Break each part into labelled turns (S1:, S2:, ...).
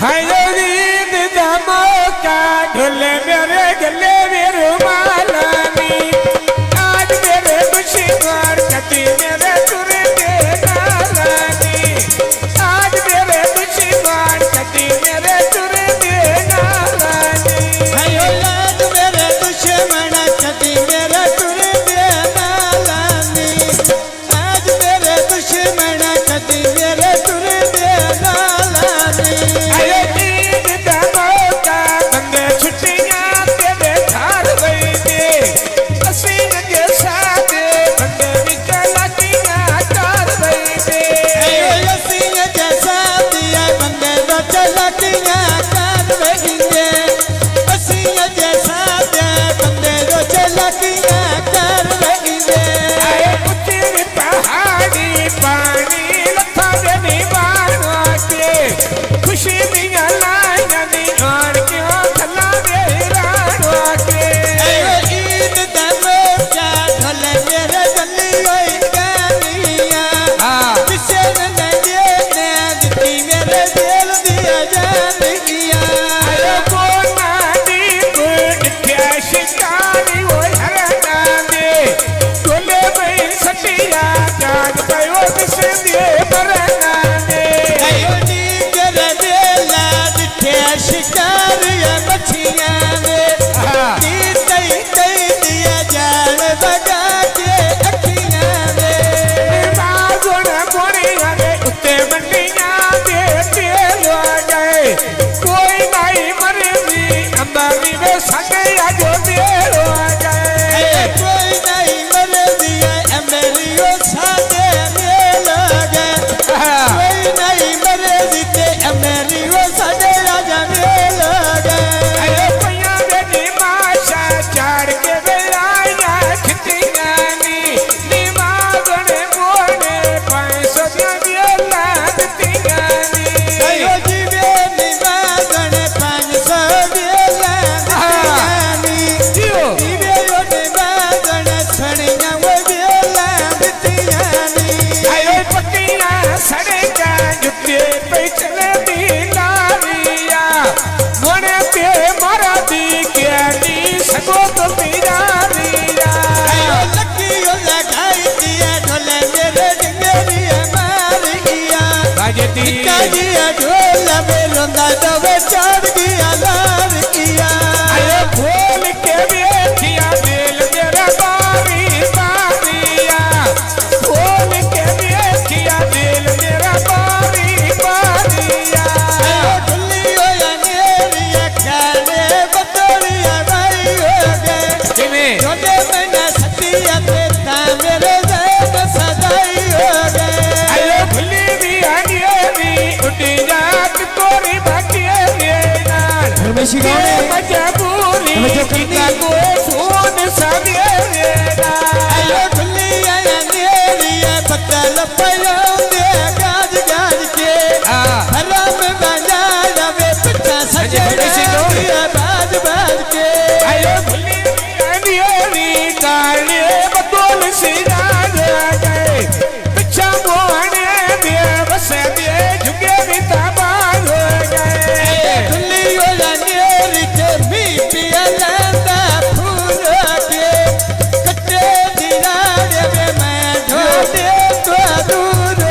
S1: हायो ईद दा मौका ढोले मेरे गले में रुमालानी आज मेरे दुश्मन कटी मेरे तुरे दे नालानी आज मेरे दुश्मन कटी मेरे तुरे दे नालानी
S2: हायो आज मेरे दुश्मन कटी मेरे तुरे दे नालानी आज मेरे दुश्मन कटी मेरे तुरे दे नालानी चढ़ गया लाल किया
S1: खोल के बेठिया दिल मेरा बारी बारिया खोल के बेठिया दिल मेरा बारी बारिया
S2: ढुल्ली हो या नेरिया खाने बतरिया भाई हो गए छोटे मैंने सतिया पे था मेरे जैन सदाई हो गए
S1: ढुल्ली भी आनियरी उठी जात तोरी मजबूरी कितना को फोन सवेरेगा
S2: आयो ढुल्ली आया नेरिया पत्तल पयो दे गाज गाज के हराम बजा रवे पिता सजे बाज बाज के
S1: आयो ढुल्ली नेरी काले बतौल से गए पिछा बोने दे बस दे झुके भी तबाह हो गए
S2: ढुल्ली हो जाने भी पिया लाता फूल के कट्टे दिराड़े में मैं ढोटे तो दूर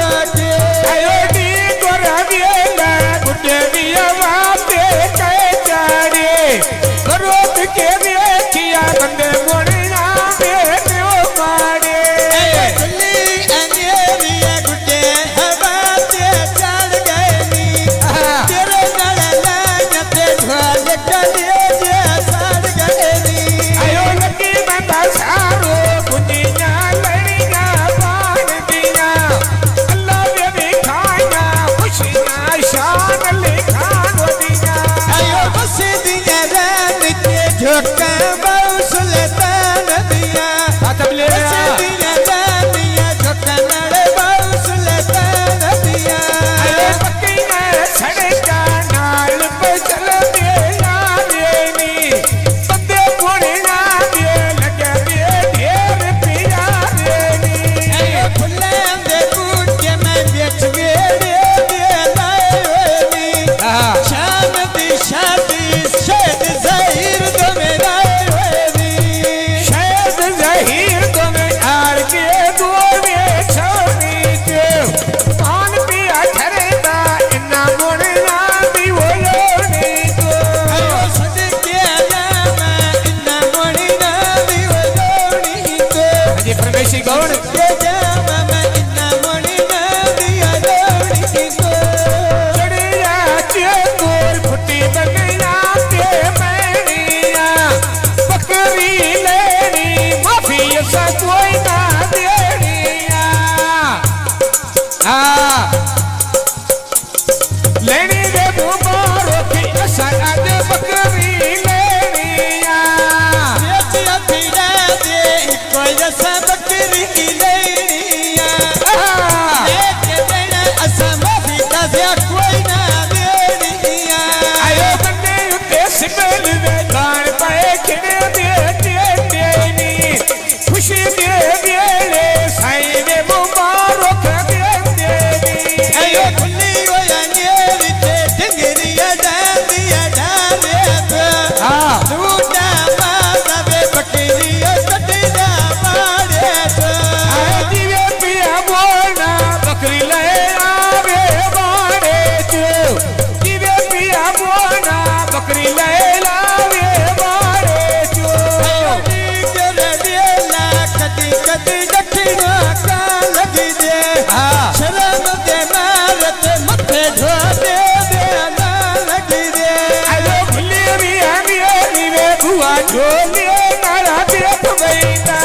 S1: ढोलिए नारा देख बैना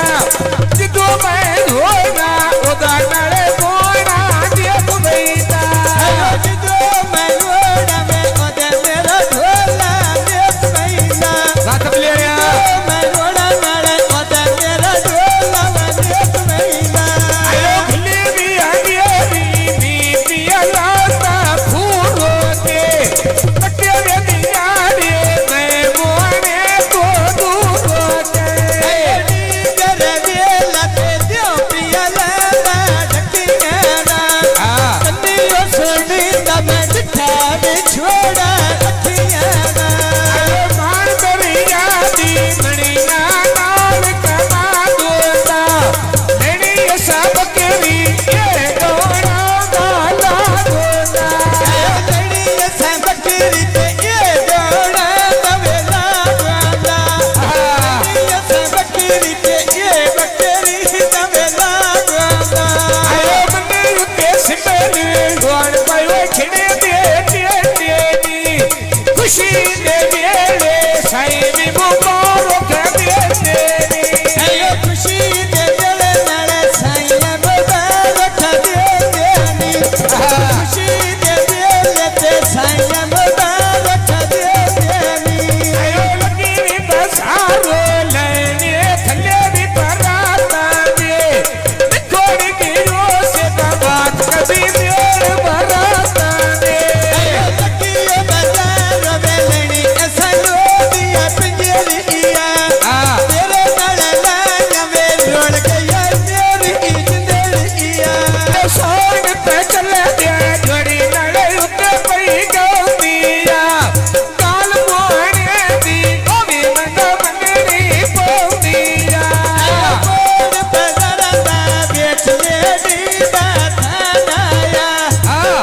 S1: जिदो मैं ढोलना ओदा नारे बोना देख बैना
S2: जिदो मैं ढोलना में ओदे मेरा ढोला देख बैना
S1: साथ बोलिए रे
S2: मैं ढोलना नारे ओदे मेरा ढोला देख बैना
S1: आयो खिले भी आगे भी पिया लाता फूलो ते कटे रे दिया रे मैं मोने को दूरो ते
S2: करे वेला ते दियो पिया लाला ढकियाना कन्नियो सोनी दा मैं दिखा दे छोड़ा अखियाना
S1: मान दरिया दी मणिया नाल कमा दोता मेरी सब केरी ये गोना गाला दोता
S2: लड़ी सब बकरी ते ये डोड़ा दवेला वाला लड़ी सब बकरी ते ये बकरी दवेला वाला
S1: आयो मने उते सिमर गोण पायो खिने दे खुशी दे वेले साई भी मुबारक दे तेरी
S2: आयो खुशी दे वेले नाले साईं मुबारक दे देनी खुशी दे वेले ते साईं मुबारक दे देनी
S1: आयो लगी री बसारो लेने थले भी पराता दे कोड़ी की रोज का बात कभी देर बराता दे
S2: आयो लकियो बाजार वेलणी असलो दिया पिंजरिया तेरे नाल लाया वे लोड़ गया मेरी जिंदड़िया
S1: सोन पे चले दे जोड़ी नड़े उते पई गौतिया काल मोहने दी ओवी मन मननी पौतिया
S2: कोण पगरदा बेच मेरी बाथानाया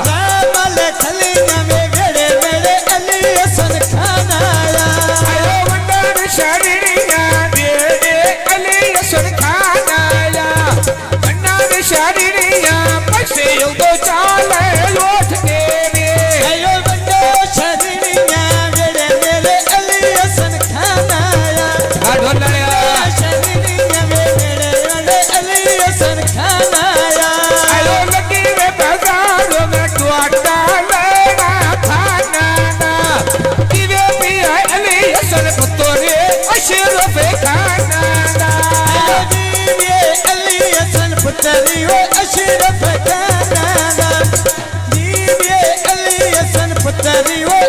S2: रामल खलिया में वेड़े वेड़े अली हसन खानाया
S1: आयो वंडन शरीरिया दे अली हसन खानाया वंडन शरीरिया पैसे युगो चाले लोट के रे
S2: आयो बंदो शरीरिया वेड़े वेड़े अली हसन खानाया
S1: ढोलया
S2: शरीरिया में वेड़े वेड़े अली हसन खानाया
S1: आयो लगी वे बाजारों में टुआटा लेना खाना ना किवे पिया अली हसन पुत्रे अशरफ खाना ना
S2: ये अली हसन पुत्री हो अशरफ खाना ये अली हसन पुत्री हो